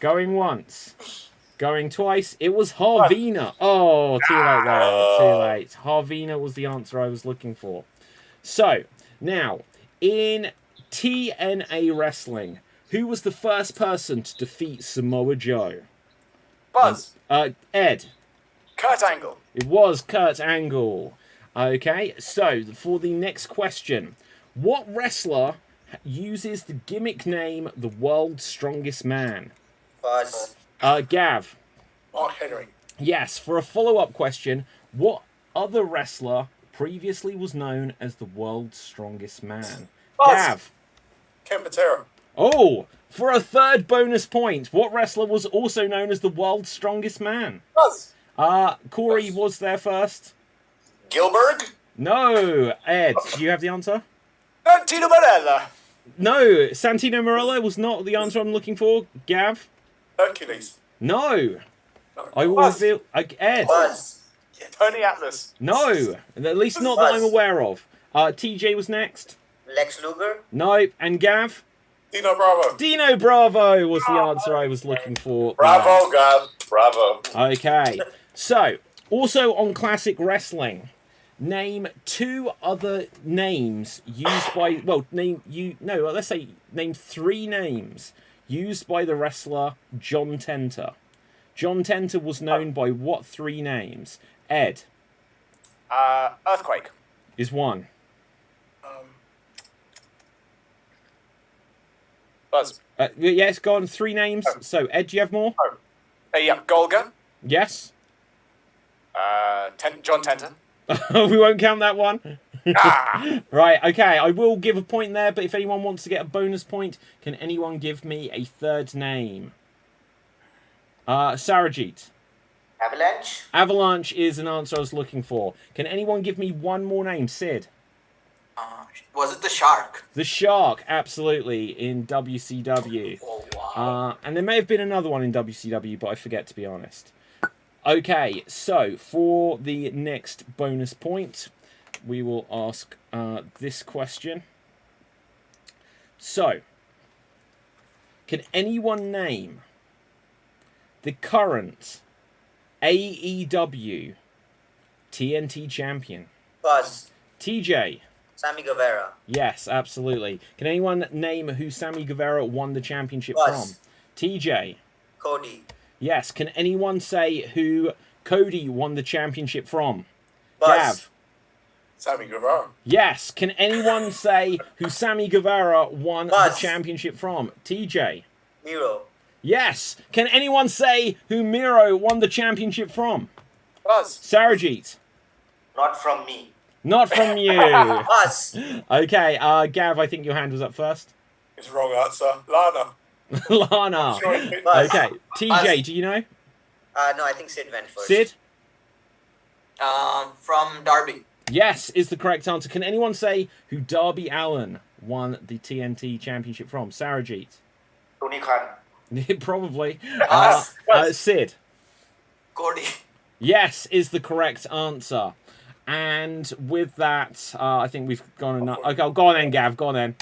Going once. Going twice. It was Harvina. Oh, too late there. Too late. Harvina was the answer I was looking for. So, now, in TNA Wrestling, who was the first person to defeat Samoa Joe? Buzz. Ed. Kurt Angle. It was Kurt Angle. Okay, so for the next question, what wrestler uses the gimmick name The World's Strongest Man? Buzz. Gav. Mark Henry. Yes, for a follow-up question, what other wrestler previously was known as The World's Strongest Man? Buzz. Gav. Ken Patera. Oh, for a third bonus point, what wrestler was also known as The World's Strongest Man? Buzz. Corey was there first. Gilbert? No. Ed, do you have the answer? Tino Marella. No, Santino Marella was not the answer I'm looking for. Gav? Hercules. No. I will Buzz. reveal... Ed? Buzz. Tony Atlas. No. At least not that I'm aware of. TJ was next. Lex Luger. No. And Gav? Dino Bravo. Dino Bravo was the answer I was looking for. Bravo, God. Bravo. Okay. So, also on classic wrestling, name two other names used by... Well, name three names used by the wrestler John Tenter. John Tenter was known by what three names? Ed Earthquake. is one. Buzz. Yes, go on, three names. So, Ed, do you have more? Yeah, Golga. Yes? John Tenter. We won't count that one. Ah! Right, okay, I will give a point there, but if anyone wants to get a bonus point, can anyone give me a third name? Sarajit. Avalanche. Avalanche is an answer I was looking for. Can anyone give me one more name? Sid. Was it the Shark? The Shark, absolutely, in WCW. Oh, wow. And there may have been another one in WCW, but I forget, to be honest. Okay, so for the next bonus point, we will ask this question. So, can anyone name the current AEW TNT champion. Buzz. TJ. Sammy Guevara. Yes, absolutely. Can anyone name who Sammy Guevara won the championship Buzz. from? TJ. Cody. Yes. Can anyone say who Cody won the championship from? Buzz. Gav. Sammy Guevara. Yes. Can anyone say who Sammy Guevara won Buzz. the championship from? TJ. Miro. Yes. Can anyone say who Miro won the championship from? Buzz. Sarajit. Not from me. Not from you. Buzz. Okay, Gav, I think your hand was up first. It's wrong answer. Lana. Lana. Sure it- Buzz. Okay, TJ, do you know? No, I think Sid went first. Sid? From Derby. Yes, is the correct answer. Can anyone say who Darby Allin won the TNT championship from? Sarajit. Tony Khan. Probably. Buzz. Sid. Cody. Yes, is the correct answer. And with that, I think we've gone enough. Okay, go on then, Gav. Go on then.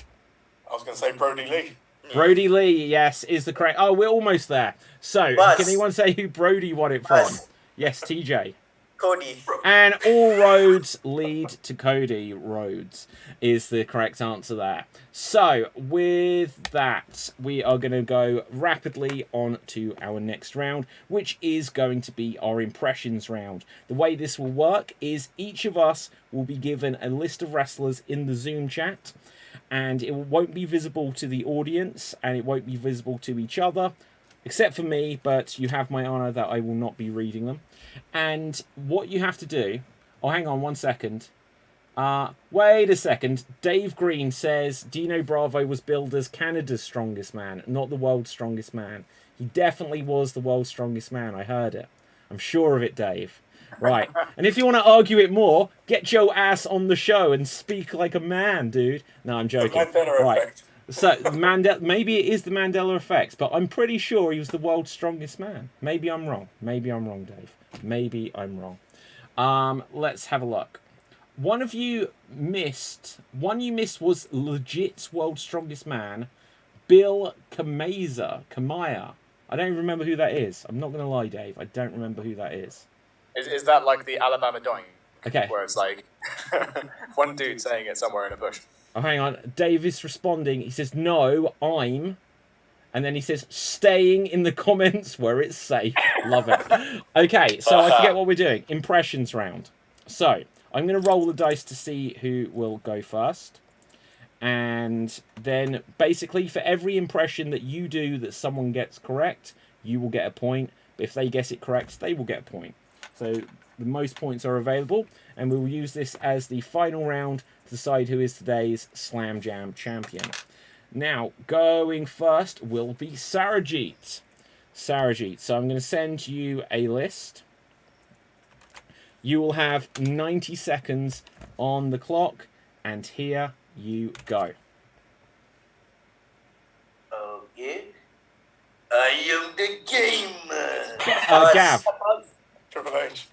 I was going to say Brody Lee. Brody Lee, yes, is the correct. Oh, we're almost there. So, Buzz. can anyone say who Brody won it from? Buzz. Yes, TJ. Cody. And all roads lead to Cody Rhodes is the correct answer there. So, with that, we are going to go rapidly on to our next round, which is going to be our impressions round. The way this will work is each of us will be given a list of wrestlers in the Zoom chat, and it won't be visible to the audience, and it won't be visible to each other, except for me, but you have my honour that I will not be reading them. And what you have to do... Oh, hang on 1 second. Wait a second. Dave Green says Dino Bravo was billed as Canada's strongest man, not the world's strongest man. He definitely was the world's strongest man. I heard it. I'm sure of it, Dave. Right. And if you want to argue it more, get your ass on the show and speak like a man, dude. No, I'm joking. Mandela Right. effect. So, maybe it is the Mandela effect, but I'm pretty sure he was the world's strongest man. Maybe I'm wrong. Maybe I'm wrong, Dave. Maybe I'm wrong. Let's have a look. One you missed was legit world's strongest man, Bill Kamaya. I don't remember who that is. I'm not going to lie, Dave. I don't remember who that is. Is that like the Alabama doink? Okay. Where it's like one dude saying it somewhere in a bush. Oh, hang on. Dave is responding. He says, no, I'm... And then he says, staying in the comments where it's safe. Love it. Okay, so I forget what we're doing. Impressions round. So, I'm going to roll the dice to see who will go first. And then, basically, for every impression that you do that someone gets correct, you will get a point. But if they guess it correct, they will get a point. So, the most points are available. And we will use this as the final round to decide who is today's Slam Jam champion. Now, going first will be Sarajit. Sarajit. So I'm going to send you a list. You will have 90 seconds on the clock. And here you go. Okay. I am the gamer. Gav. Triple H.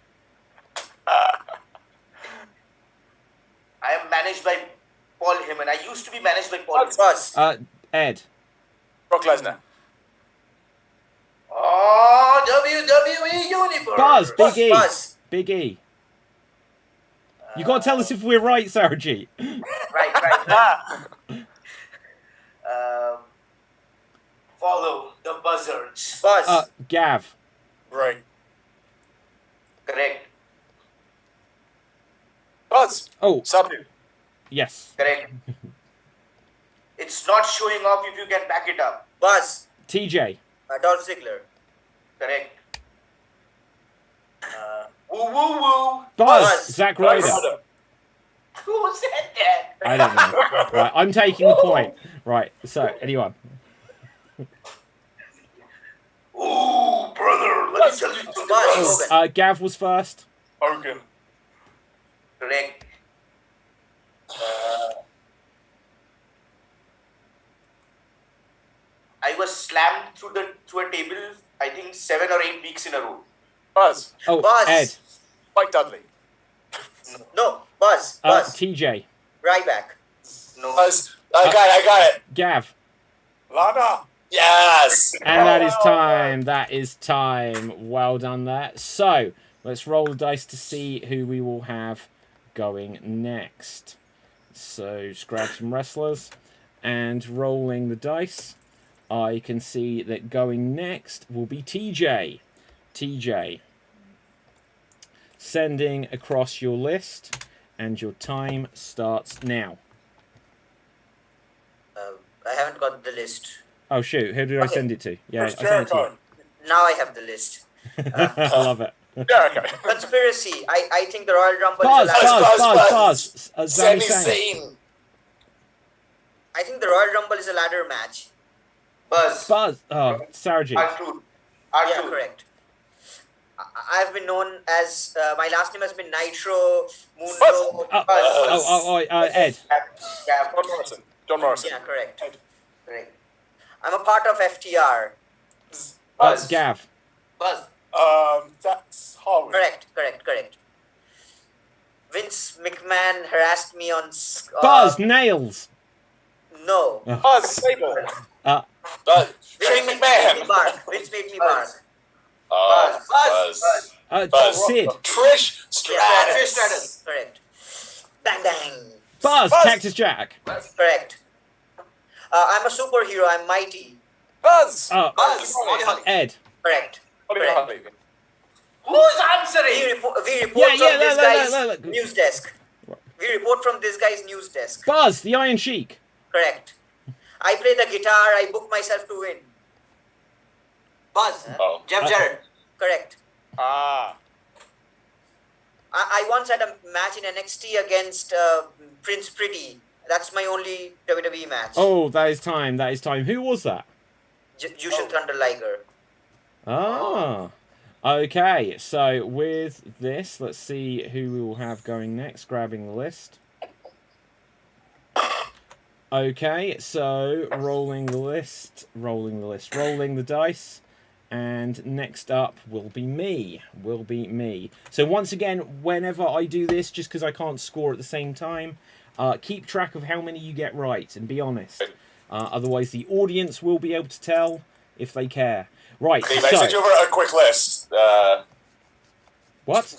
I am managed by Paul Heyman. I used to be managed by Paul Heyman. Buzz. Ed. Brock Lesnar. Oh, WWE Universe. Buzz. Big E. Buzz. Big E. You got to tell us if we're right, Sarajit. Right. Follow the buzzards. Buzz. Gav. Right. Correct. Buzz. Oh, Sabu. yes. Correct. It's not showing up if you can back it up. Buzz. TJ. Dolph Ziggler. Correct. Woo woo woo. Buzz. Zack Ryder. Who said that? I don't know. Right, I'm taking the point. Right, so, anyone? Ooh, brother, let me tell you something. Buzz. Hogan. Gav was first. Hogan. Correct. I was slammed through a table, I think 7 or 8 weeks in a row. Buzz. Oh, Buzz. Ed. Mike Dudley. No. Buzz. Buzz. TJ. Ryback. No. Buzz. I got it. Gav. Lana. Yes. And that is time. That is time. Well done there. So, let's roll the dice to see who we will have going next. So, just grab some wrestlers. And rolling the dice, I can see that going next will be TJ. TJ. Sending across your list. And your time starts now. I haven't got the list. Oh, shoot. Who did I Okay. send it to? Yeah, Chris I sent it to Jericho. Now I have the list. you. I love it. Jericho. Conspiracy. I think the Royal Rumble Buzz, is a ladder. Buzz. Sami Zayn. Zayn. I think the Royal Rumble is a ladder match. Buzz. Buzz. Oh, Sarah R2. Yeah, correct. I've been known as my last name has been Nitro Mundo. Ed. Gav. John Morrison. John Morrison. Yeah, correct. Correct. I'm a part of FTR. Buzz. Gav. Buzz. That's Harwood. Correct. Vince McMahon harassed me on. Buzz. Nails. No. Buzz. Sable. Buzz. Vince Shane made me McMahon. bark. Vince made me bark. Buzz. Buzz. Sid. Trish Yeah, Trish Stratus. Stratus. Correct. Bang bang. Buzz. Buzz. Cactus Jack. Correct. I'm a superhero. I'm mighty. Buzz. Buzz. Molly Holly. Ed. Correct. Holly Correct. Holly. Who's answering? We report Yeah, from this guy's look. news desk. We report from this guy's news desk. Buzz. The Iron Sheik. Correct. I play the guitar. I book myself to win. Buzz. Oh. Jeff Jarrett. Correct. Ah. I once had a match in NXT against Prince Pretty. That's my only WWE match. Oh, that is time. That is time. Who was that? Jushin Thunder Liger. Ah. Okay, so with this, let's see who we will have going next. Grabbing the list. Okay, so rolling the dice. And next up will be me. So once again, whenever I do this, just because I can't score at the same time, keep track of how many you get right and be honest. Otherwise, the audience will be able to tell if they care. Right, Dave, I sent you so... over a quick list. What?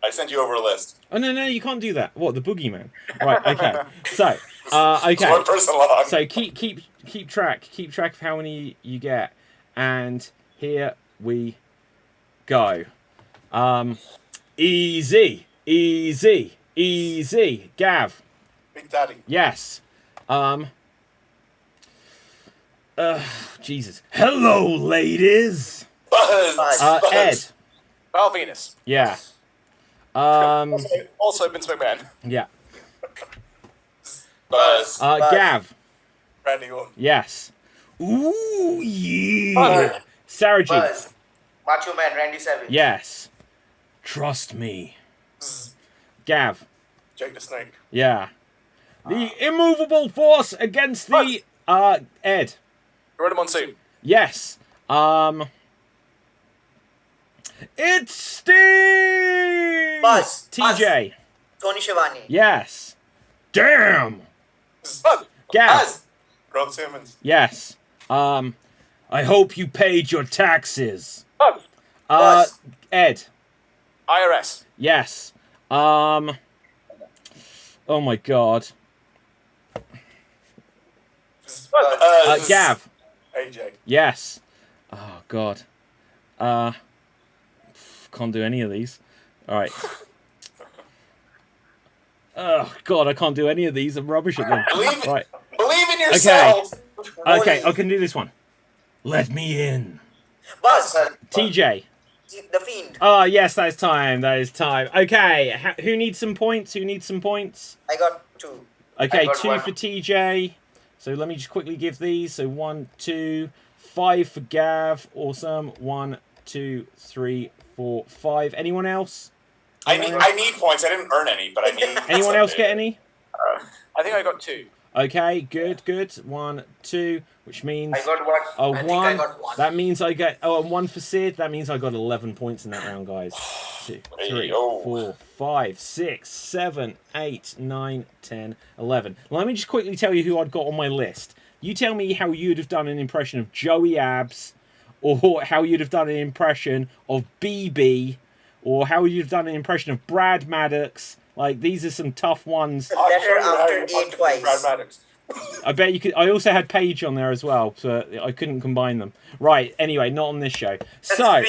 I sent you over a list. Oh, no, you can't do that. What, the boogeyman? Right, okay. So, It's one person long. So keep track of how many you get. And here we go. Easy. Gav. Big Daddy. Yes. Jesus. Hello, ladies. Buzz. Ed. Val Venus. Yeah. Also Vince McMahon. Yeah. Buzz. Gav. Randy Orton. Yes. Ooh, yeah. Buzz. Sarah G. Buzz. Macho Man Randy Savage. Yes. Trust me. Gav. Jake the Snake. Yeah. The immovable force against the Ed. Gorilla Monsoon. Yes. It's Steve. Buzz. TJ. Tony Schiavone. Yes. Damn. Buzz. Gav. Buzz. Ron Simmons. Yes. I hope you paid your taxes. Buzz. Buzz. Ed. IRS. Yes. Oh my god. Buzz. Gav. AJ. Yes. Oh god. Can't do any of these. Alright. Oh god, I can't do any of these. I'm rubbish at them. Right. Believe in yourself. Okay, I can do this one. Let me in. Buzz. TJ. The Fiend. Oh, yes, that is time. Okay, who needs some points? I got 2. Okay, I got 2 one. for TJ. So let me just quickly give these. So 1, 2, 5 for Gav. Awesome. 1, 2, 3, 4, 5. Anyone else? I need points. I didn't earn any, but I need. Anyone else get any? I think I got 2. Okay, good. 1, 2, which means I got one. oh, I think 1. I got 1. That means I get and 1 for Sid. That means I got 11 points in that round, guys. 2, 3, Hey-o. 4, 5, 6, 7, 8, 9, 10, 11. Let me just quickly tell you who I've got on my list. You tell me how you'd have done an impression of Joey Abs, or how you'd have done an impression of BB, or how you'd have done an impression of Brad Maddox. Like, these are some tough ones. Letter after A twice. Brad Maddox. I bet you could. I also had Paige on there as well, so I couldn't combine them. Right. Anyway, not on this show. So,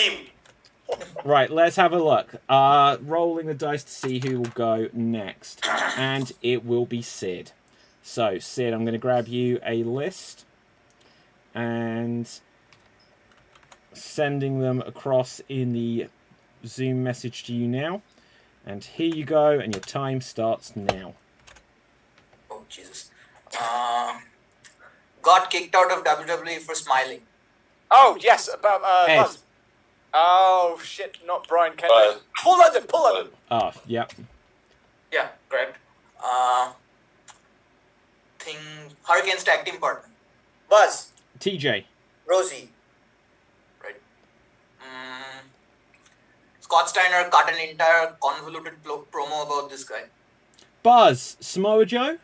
right. Let's have a look. Rolling the dice to see who will go next, and it will be Sid. So, Sid, I'm going to grab you a list and sending them across in the Zoom message to you now. And here you go, and your time starts now. Oh, Jesus. Got kicked out of WWE for smiling. Oh, yes, about Ed. Buzz. Oh, shit, not Brian Kendrick. Pull London. Oh, yep. Yeah, correct. Hurricane's tag team partner. Buzz. TJ. Rosie. Right. Scott Steiner cut an entire convoluted promo about this guy. Buzz. Samoa Joe.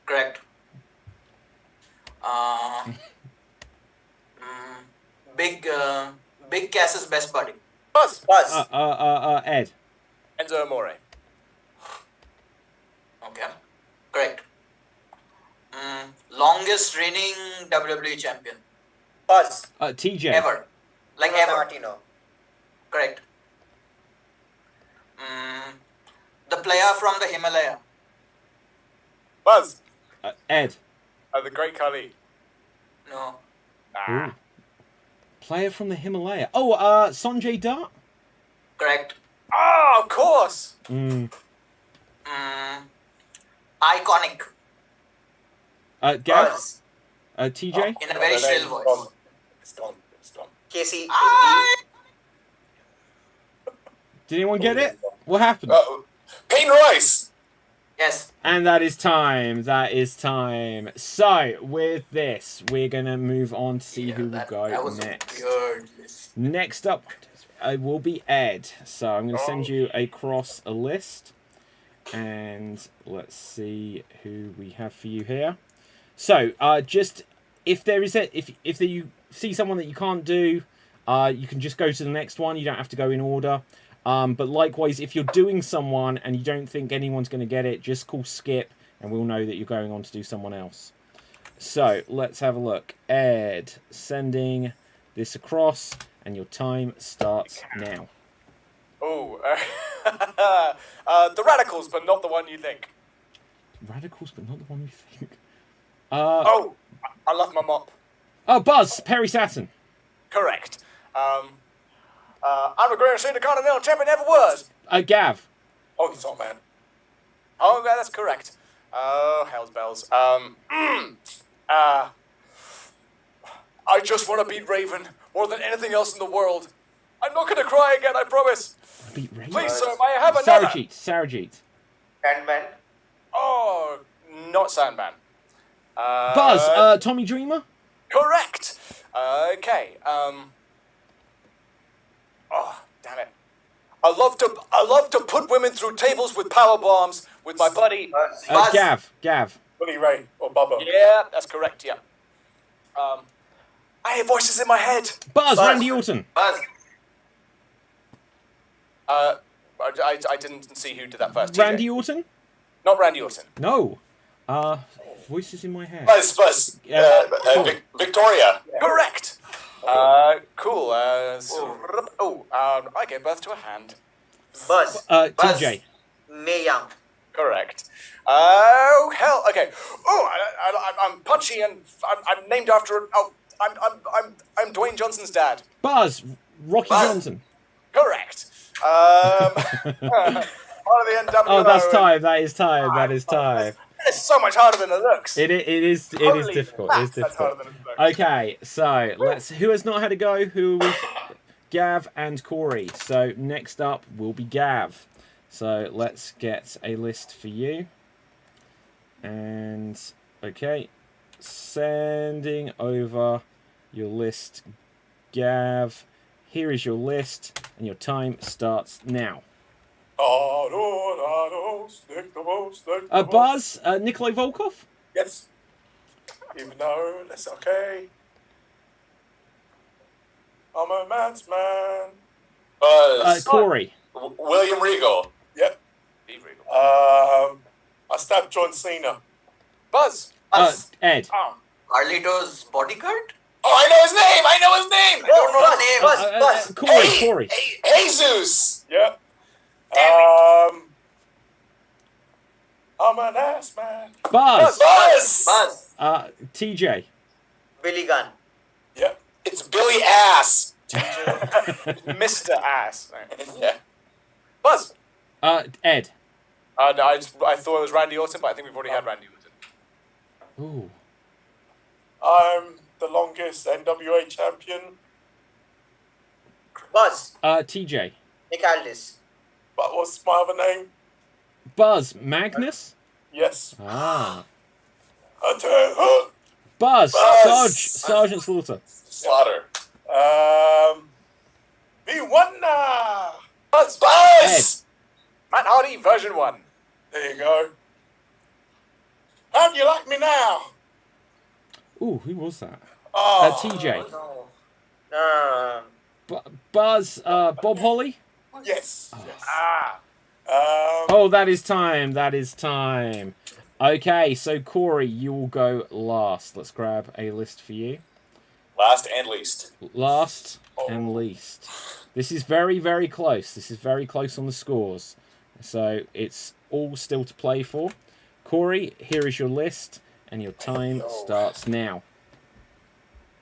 Correct. Big Cass's best buddy. Buzz. Ed. Enzo Amore. Okay. Correct. Longest reigning WWE champion. Buzz. TJ. Ever. Like Bruno ever. Martino. Correct. The player from the Himalaya. Buzz. Ed. The Great Khali. No. Ooh. Player from the Himalaya. Oh, Sanjay Dutt. Correct. Oh, of course. Iconic. Gav. Buzz. TJ. In a very shrill voice. It's done. Casey. Did anyone get it? What happened? Peyton Royce. Yes. And that is time. That is time. So, with this, we're going to move on to see who will go that was next. A weird list. Next up will be Ed. So, I'm going to send you across a list. And let's see who we have for you here. So, just if there is if you see someone that you can't do, you can just go to the next one. You don't have to go in order. But likewise, if you're doing someone and you don't think anyone's going to get it, just call skip and we'll know that you're going on to do someone else. So, let's have a look. Ed, sending this across, and your time starts now. Oh, the Radicals, but not the one you think. Radicals, but not the one you think. I love my mop. Oh, Buzz, Perry Saturn. Correct. I'm the greatest Intercontinental Champion ever was. Gav. Oh, he's not, man. Oh, yeah, that's correct. Oh, hell's bells. I just want to beat Raven more than anything else in the world. I'm not going to cry again, I promise. Beat Raven. Please, sir, may I have another? Sarajit. Sandman. Oh, not Sandman. Buzz, Tommy Dreamer. Correct. Okay. Oh, damn it. I love to put women through tables with power bombs with my buddy. Buzz. Gav. Willie Ray or Bubba. Yeah, that's correct. Yeah. I hear voices in my head. Buzz, Randy Orton. Buzz. I didn't see who did that first. Randy TJ. Orton? Not Randy Orton. No. Voices in my head. Buzz. Victoria. Correct. Cool. I gave birth to a hand. Buzz. TJ. Mae Young. Correct. Oh hell. Okay. Oh, I'm punchy and I'm named after. Oh, I'm Dwayne Johnson's dad. Buzz, Rocky Johnson. Correct. Part of the NWO. Oh, that's time. That is time. That is time. It's so much harder than it looks. It is Holy difficult. crap, It is that's difficult. harder than it looks. Okay, so let's. Who has not had a go? Who was Gav and Corey? So next up will be Gav. So let's get a list for you. And okay, sending over your list, Gav. Here is your list, and your time starts now. Stick the most. Buzz, Nikolai Volkov. Yes. Even though that's okay. I'm a man's man. Buzz. Corey. William Regal. Yep. Steve Regal. I stabbed John Cena. Buzz. Ed. Oh. Carlito's bodyguard? Oh, I know his name. I know his name. I don't know the name. Buzz. Corey. Jesus. Yep. I'm an ass man. Buzz. Buzz. TJ. Billy Gunn. Yep. It's Billy Ass. Mr. Ass. Yeah. Buzz. Ed. No, I thought it was Randy Orton, but I think we've already had Randy Orton. Ooh. I'm the longest NWA champion. Buzz. TJ. Nick Aldis. But what's my other name? Buzz. Magnus. Yes. Ah. Buzz. Buzz. Sergeant Slaughter. Slaughter. V1. Buzz. Matt Hardy, version 1. There you go. How do you like me now? Ooh, who was that? Oh, TJ. No. Buzz. Bob Holly. Yes. Oh. Yes. Ah. Oh, that is time. Okay, so Corey, you will go last. Let's grab a list for you. Last and least. Last and least. This is very, very close. This is very close on the scores. So it's all still to play for. Corey, here is your list, and your time starts now.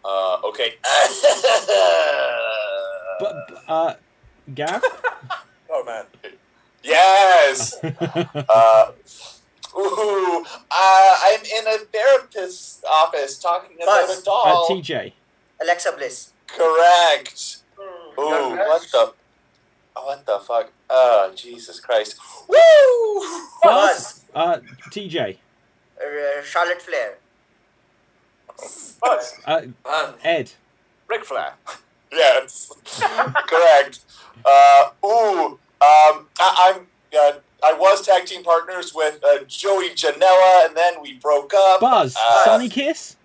Okay. Gav? Oh man. Yes. I'm in a therapist's office talking about Buzz. a doll. TJ. Alexa Bliss. Correct. Ooh, what the fuck? Oh, Jesus Christ. Woo! Buzz. TJ. Charlotte Flair. Buzz. Ed. Ric Flair. Yes. Correct. I was tag team partners with Joey Janela, and then we broke up. Buzz. Sunny Kiss.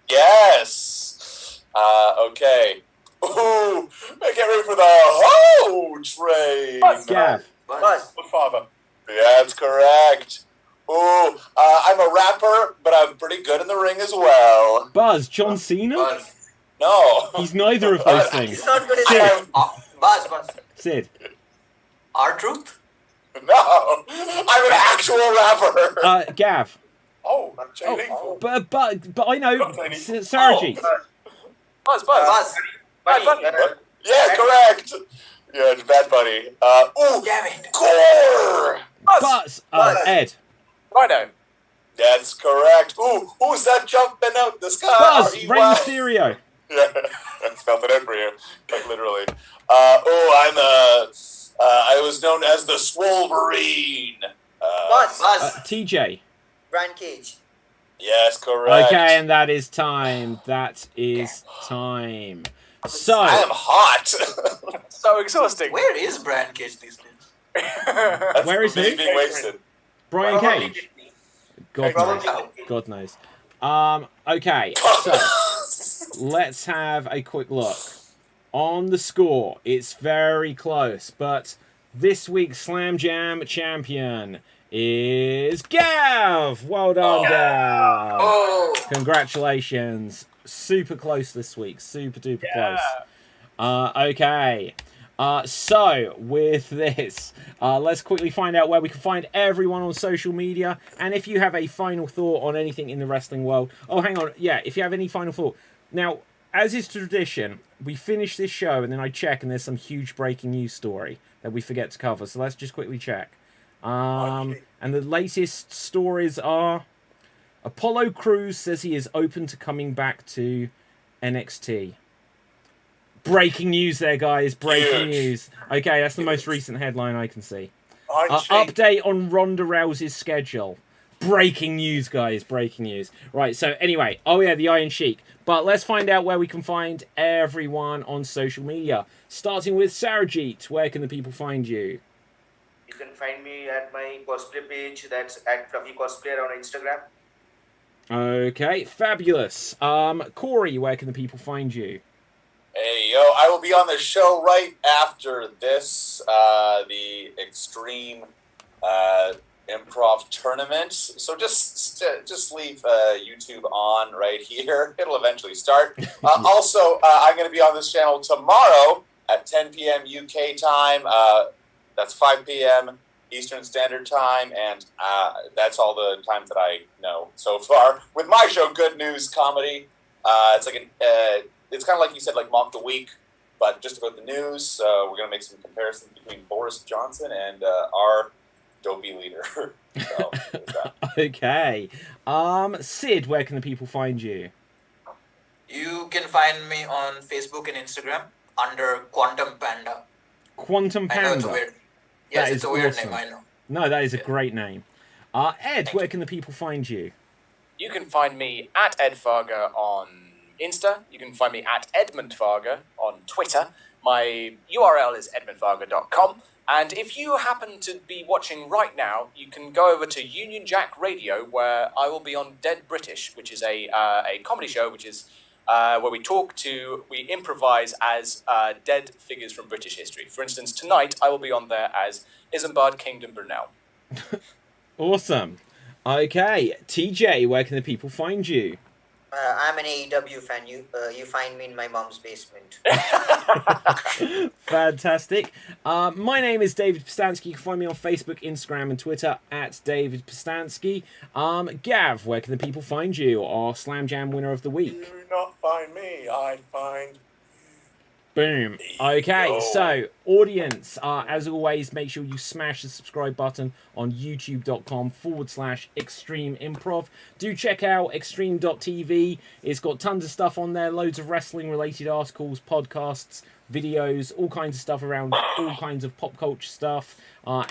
Yes. Okay. Ooh, get ready for the hoe train. Gav. Buzz. Father. That's correct. Ooh, I'm a rapper, but I'm pretty good in the ring as well. Buzz. John Cena? Buzz. No. He's neither of those things. He's not good at Sid. Buzz. Sid. R-Truth? No. I'm an actual rapper. Gav. Oh, Jay Lethal. But I know. Sarji. Buzz. Buzz. Bad Bunny. Yeah, correct. Yeah, it's Bad Bunny. Ooh, Damn it. Gore. Buzz. Ed. Rhino. That's correct. Ooh, who's that jumping out the sky? Buzz. R-E-Y. Rey Mysterio. Yeah, I spelled it out for you, like literally. I was known as the Swolverine. Buzz. TJ. Brian Cage. Yes, correct. Okay, and that is time. So. I am hot. So exhausting. Where is Brand Cage these days? That's Where is me he? being wasted. Brian Probably Cage. Disney. God knows. Okay, so let's have a quick look. On the score, it's very close, but this week's Slam Jam champion is Gav! Well done, Gav! Oh. Congratulations. Super close this week. Super duper close. Okay. So, with this, let's quickly find out where we can find everyone on social media. And if you have a final thought on anything in the wrestling world... Oh, hang on. Yeah, if you have any final thought. Now, as is tradition, we finish this show and then I check and there's some huge breaking news story that we forget to cover. So let's just quickly check. And the latest stories are... Apollo Crews says he is open to coming back to NXT. Breaking news there, guys. Breaking news. Okay, that's the most recent headline I can see. Update on Ronda Rousey's schedule. Breaking news, guys. Breaking news. Right, so anyway. Oh, yeah, the Iron Sheik. But let's find out where we can find everyone on social media. Starting with Sarajit. Where can the people find you? You can find me at my cosplay page. That's at Fluffy Cosplayer on Instagram. Okay, fabulous. Corey, where can the people find you? Hey, yo, I will be on the show right after this, the Extreme Improv Tournament. So just leave YouTube on right here. It'll eventually start. Also, I'm going to be on this channel tomorrow at 10 p.m. UK time. That's 5 p.m. Eastern Standard Time, and that's all the times that I know so far. With my show, Good News Comedy, it's like it's kind of like you said, like Mock the Week, but just about the news. So we're gonna make some comparisons between Boris Johnson and our dopey leader. So, Okay. Sid, where can the people find you? You can find me on Facebook and Instagram under Quantum Panda. Quantum I know it's Panda. weird. Yes, That it's is a weird awesome. name, I know. No, that is a Yeah. great name. Ed, where can the people find you? You can find me at Ed Farger on Insta. You can find me at Edmund Farger on Twitter. My URL is edmundfarger.com. And if you happen to be watching right now, you can go over to Union Jack Radio, where I will be on Dead British, which is a comedy show, which is where we improvise as dead figures from British history. For instance, tonight I will be on there as Isambard Kingdom Brunel. Awesome. Okay, TJ, where can the people find you? I'm an AEW fan. You find me in my mom's basement. Fantastic. My name is David Pastansky. You can find me on Facebook, Instagram, and Twitter at David Pastansky. Gav, where can the people find you? Our Slam Jam winner of the week. Do not find me. I find. Boom. Okay, so audience, as always, make sure you smash the subscribe button on youtube.com/Extreme Improv. Do check out Xstreamed.tv. It's got tons of stuff on there, loads of wrestling related articles, podcasts, videos, all kinds of stuff around all kinds of pop culture stuff.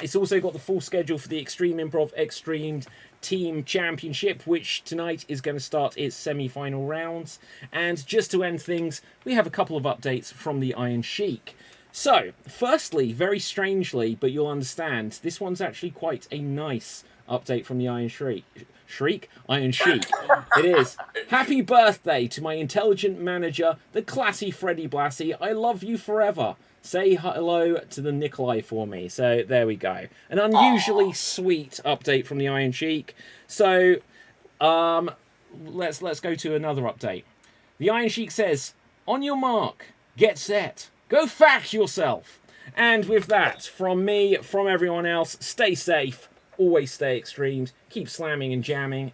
It's also got the full schedule for the Extreme Improv Xstreamed Team Championship, which tonight is going to start its semi-final rounds. And just to end things, we have a couple of updates from the Iron Sheik. So, firstly, very strangely, but you'll understand, this one's actually quite a nice update from the Iron Sheik. Iron Sheik. It is. Happy birthday to my intelligent manager, the classy Freddie Blassie. I love you forever. Say hello to the Nikolai for me. So there we go. An unusually sweet update from the Iron Sheik. So let's go to another update. The Iron Sheik says, "On your mark, get set, go fact yourself." And with that, from me, from everyone else, stay safe, always stay extremed, keep slamming and jamming.